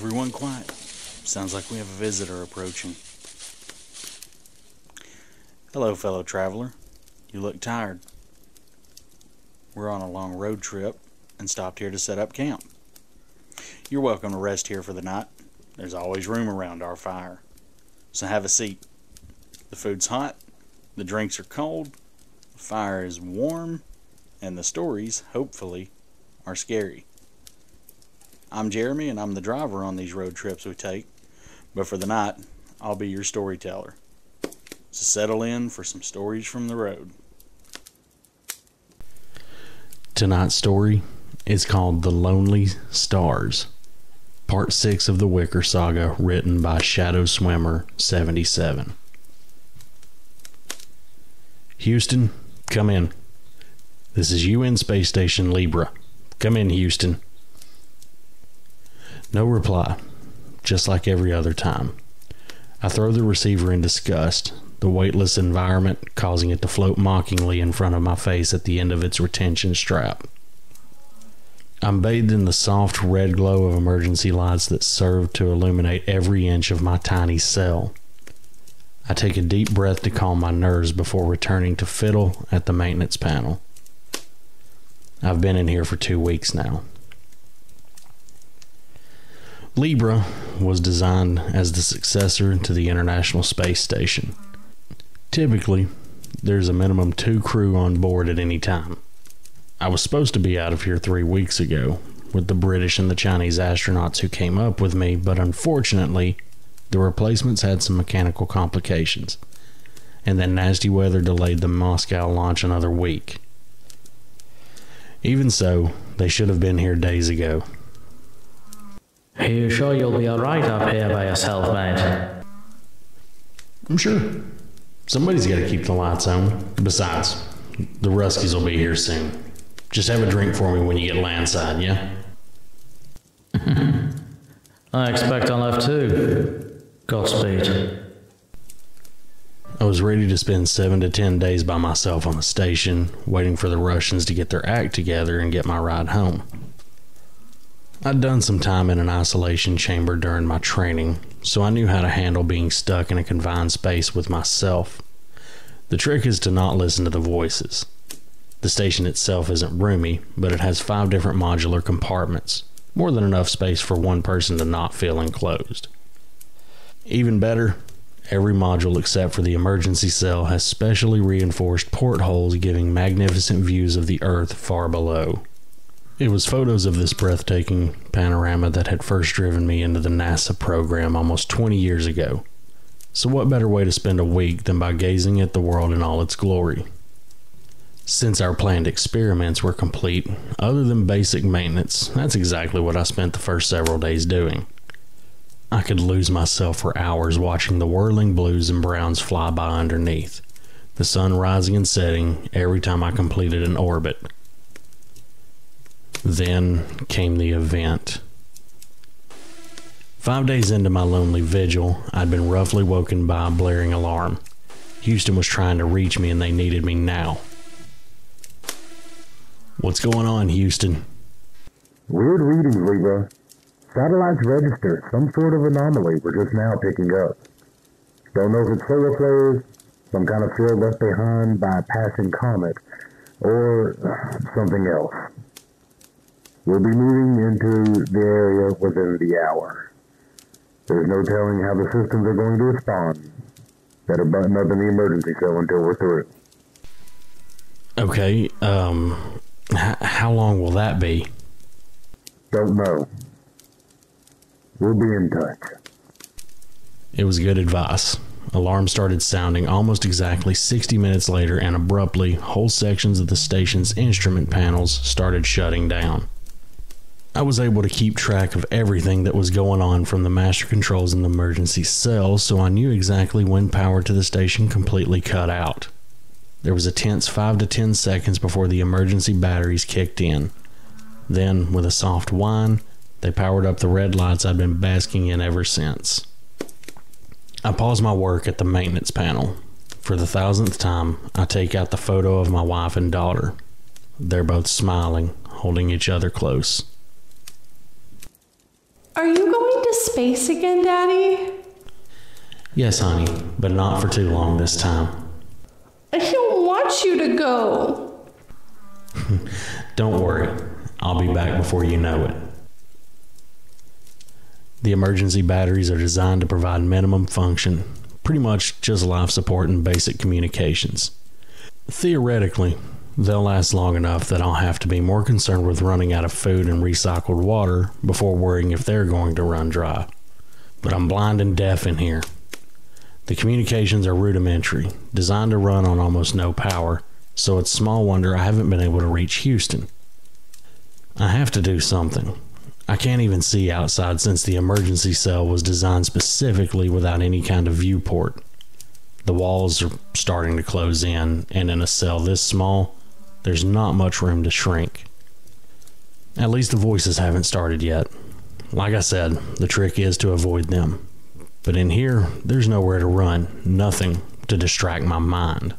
Everyone quiet. Sounds like we have a visitor approaching. Hello, fellow traveler. You look tired. We're on a long road trip and stopped here to set up camp. You're welcome to rest here for the night. There's always room around our fire. So have a seat. The food's hot, the drinks are cold, the fire is warm, and the stories, hopefully, are scary. I'm Jeremy, and I'm the driver on these road trips we take, but for the night, I'll be your storyteller. So settle in for some stories from the road. Tonight's story is called The Lonely Stars, Part 6 of the Wicker Saga, written by Shadow Swimmer 77. Houston, come in. This is UN Space Station Libra. Come in, Houston. No reply, just like every other time. I throw the receiver in disgust, the weightless environment causing it to float mockingly in front of my face at the end of its retention strap. I'm bathed in the soft red glow of emergency lights that serve to illuminate every inch of my tiny cell. I take a deep breath to calm my nerves before returning to fiddle at the maintenance panel. I've been in here for 2 weeks now. Libra was designed as the successor to the International Space Station. Typically, there's a minimum 2 crew on board at any time. I was supposed to be out of here 3 weeks ago with the British and the Chinese astronauts who came up with me, but unfortunately, the replacements had some mechanical complications, and then nasty weather delayed the Moscow launch another week. Even so, they should have been here days ago. Are you sure you'll be alright up here by yourself, mate? I'm sure. Somebody's got to keep the lights on. Besides, the Ruskies will be here soon. Just have a drink for me when you get landside, yeah? I expect I'll have 2. Godspeed. I was ready to spend 7 to 10 days by myself on the station, waiting for the Russians to get their act together and get my ride home. I'd done some time in an isolation chamber during my training, so I knew how to handle being stuck in a confined space with myself. The trick is to not listen to the voices. The station itself isn't roomy, but it has 5 different modular compartments, more than enough space for one person to not feel enclosed. Even better, every module except for the emergency cell has specially reinforced portholes giving magnificent views of the Earth far below. It was photos of this breathtaking panorama that had first driven me into the NASA program almost 20 years ago. So what better way to spend a week than by gazing at the world in all its glory? Since our planned experiments were complete, other than basic maintenance, that's exactly what I spent the first several days doing. I could lose myself for hours watching the whirling blues and browns fly by underneath, the sun rising and setting every time I completed an orbit. Then came the event. 5 days into my lonely vigil, I'd been roughly woken by a blaring alarm. Houston was trying to reach me and they needed me now. What's going on, Houston? Weird readings, Libra. Satellites register some sort of anomaly we're just now picking up. Don't know if it's solar flares, some kind of field left behind by a passing comet, or something else. We'll be moving into the area within the hour. There's no telling how the systems are going to respond. Better button up in the emergency cell until we're through. Okay, how long will that be? Don't know. We'll be in touch. It was good advice. Alarm started sounding almost exactly 60 minutes later, and abruptly, whole sections of the station's instrument panels started shutting down. I was able to keep track of everything that was going on from the master controls in the emergency cell, so I knew exactly when power to the station completely cut out. There was a tense 5 to 10 seconds before the emergency batteries kicked in. Then, with a soft whine, they powered up the red lights I'd been basking in ever since. I paused my work at the maintenance panel. For the 1000th time, I take out the photo of my wife and daughter. They're both smiling, holding each other close. Are you going to space again, Daddy? Yes, honey, but not for too long this time. I don't want you to go. Don't worry, I'll be back before you know it. The emergency batteries are designed to provide minimum function, pretty much just life support and basic communications. Theoretically, they'll last long enough that I'll have to be more concerned with running out of food and recycled water before worrying if they're going to run dry. But I'm blind and deaf in here. The communications are rudimentary, designed to run on almost no power, so it's small wonder I haven't been able to reach Houston. I have to do something. I can't even see outside since the emergency cell was designed specifically without any kind of viewport. The walls are starting to close in, and in a cell this small, there's not much room to shrink. At least the voices haven't started yet. Like I said, the trick is to avoid them. But in here, there's nowhere to run, nothing to distract my mind.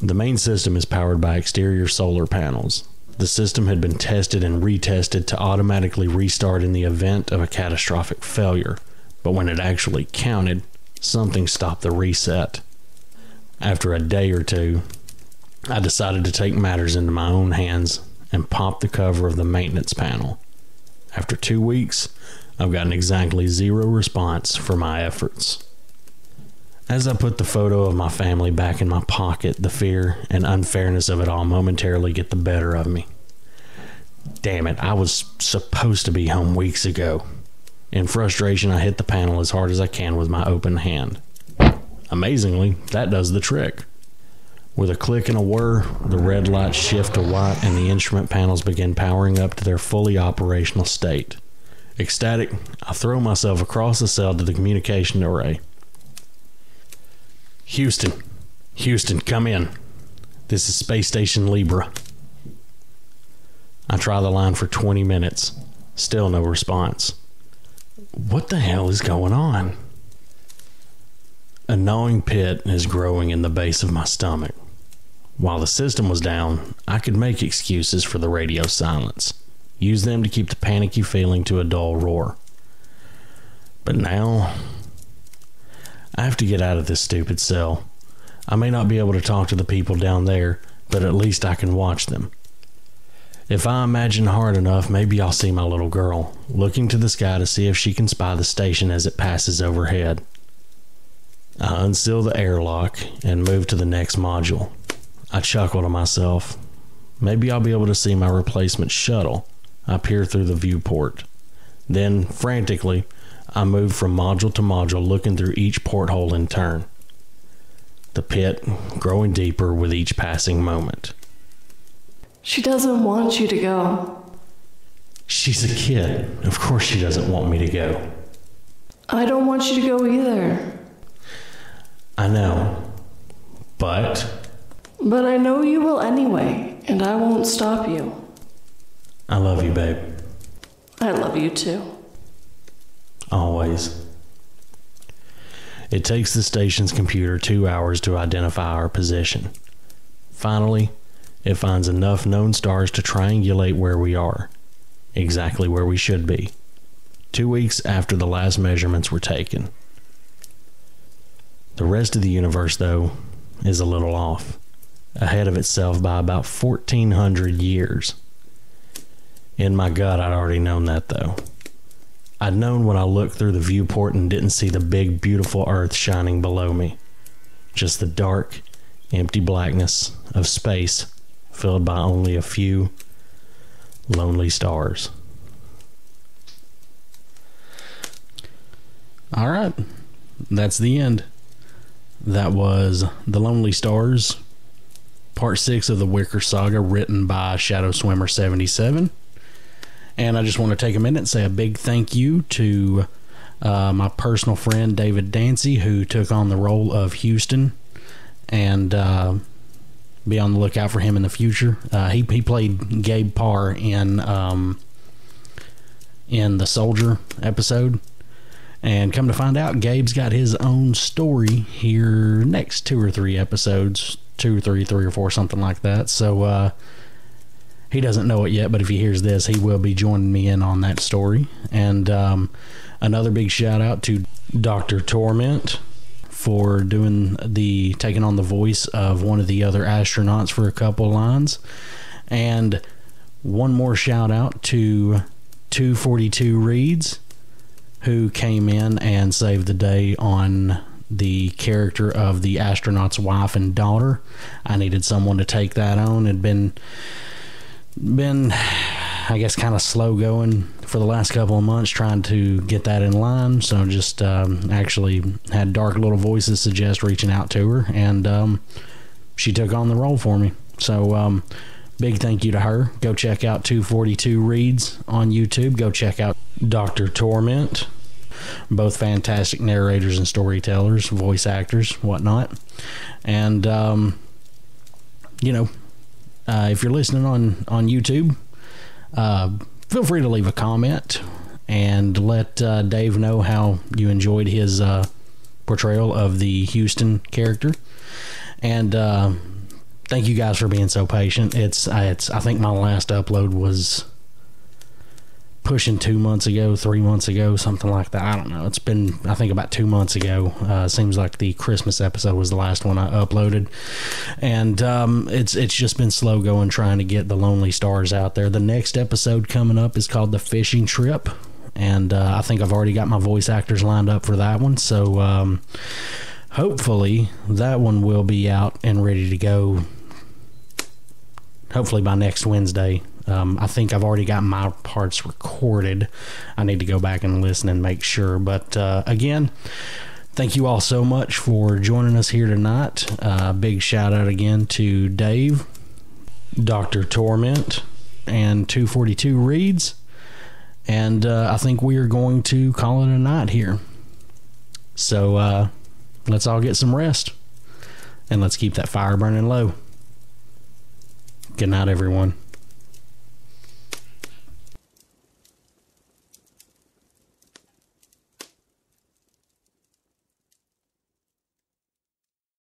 The main system is powered by exterior solar panels. The system had been tested and retested to automatically restart in the event of a catastrophic failure, but when it actually counted, something stopped the reset. After a day or two, I decided to take matters into my own hands and pop the cover of the maintenance panel. After 2 weeks, I've gotten exactly 0 response for my efforts. As I put the photo of my family back in my pocket, the fear and unfairness of it all momentarily get the better of me. Damn it, I was supposed to be home weeks ago. In frustration, I hit the panel as hard as I can with my open hand. Amazingly, that does the trick. With a click and a whir, the red lights shift to white and the instrument panels begin powering up to their fully operational state. Ecstatic, I throw myself across the cell to the communication array. Houston, come in. This is Space Station Libra. I try the line for 20 minutes. Still no response. What the hell is going on? A gnawing pit is growing in the base of my stomach. While the system was down, I could make excuses for the radio silence. Use them to keep the panicky feeling to a dull roar. But now, I have to get out of this stupid cell. I may not be able to talk to the people down there, but at least I can watch them. If I imagine hard enough, maybe I'll see my little girl, looking to the sky to see if she can spy the station as it passes overhead. I unseal the airlock and move to the next module. I chuckle to myself. Maybe I'll be able to see my replacement shuttle. I peer through the viewport. Then, frantically, I move from module to module, looking through each porthole in turn. The pit growing deeper with each passing moment. She doesn't want you to go. She's a kid. Of course she doesn't want me to go. I don't want you to go either. I know. But I know you will anyway, and I won't stop you. I love you, babe. I love you too. Always. It takes the station's computer 2 hours to identify our position. Finally, it finds enough known stars to triangulate where we are. Exactly where we should be. 2 weeks after the last measurements were taken. The rest of the universe, though, is a little off. Ahead of itself by about 1,400 years. In my gut, I'd already known that, though. I'd known when I looked through the viewport and didn't see the big, beautiful Earth shining below me. Just the dark, empty blackness of space, filled by only a few lonely stars. All right, that's the end. That was The Lonely Stars, Part 6 of the Wicker Saga, written by Shadow Swimmer 77. And I just want to take a minute and say a big thank you to my personal friend David Dancy, who took on the role of Houston, and be on the lookout for him in the future. He played Gabe Parr in the Soldier episode, and come to find out, Gabe's got his own story here next 2 or 3 episodes, 2 or 3 or 4, something like that. So he doesn't know it yet, but if he hears this, he will be joining me in on that story. And another big shout out to Dr. Torment for taking on the voice of one of the other astronauts for a couple lines. And one more shout out to 242 Reads, who came in and saved the day on the character of the astronaut's wife and daughter. I needed someone to take that on. It'd been I guess kind of slow going for the last couple of months trying to get that in line, so just actually had Dark Little Voices suggest reaching out to her, and she took on the role for me. So big thank you to her. Go check out 242 Reads on YouTube. Go check out Dr. Torment. Both fantastic narrators and storytellers, voice actors, whatnot. And if you're listening on YouTube, feel free to leave a comment and let Dave know how you enjoyed his portrayal of the Houston character. And thank you guys for being so patient. I think my last upload was pushing 2 months ago, 3 months ago, something like that. I don't know. It's been, I think, about 2 months ago. Seems like the Christmas episode was the last one I uploaded, and it's just been slow going trying to get the Lonely Stars out there. The next episode coming up is called The Fishing Trip, and I think I've already got my voice actors lined up for that one. So hopefully that one will be out and ready to go. Hopefully by next Wednesday. I think I've already got my parts recorded. I need to go back and listen and make sure. But again, thank you all so much for joining us here tonight. Big shout out again to Dave, Dr. Torment, and 242 Reads. And I think we are going to call it a night here. So let's all get some rest. And let's keep that fire burning low. Good night, everyone.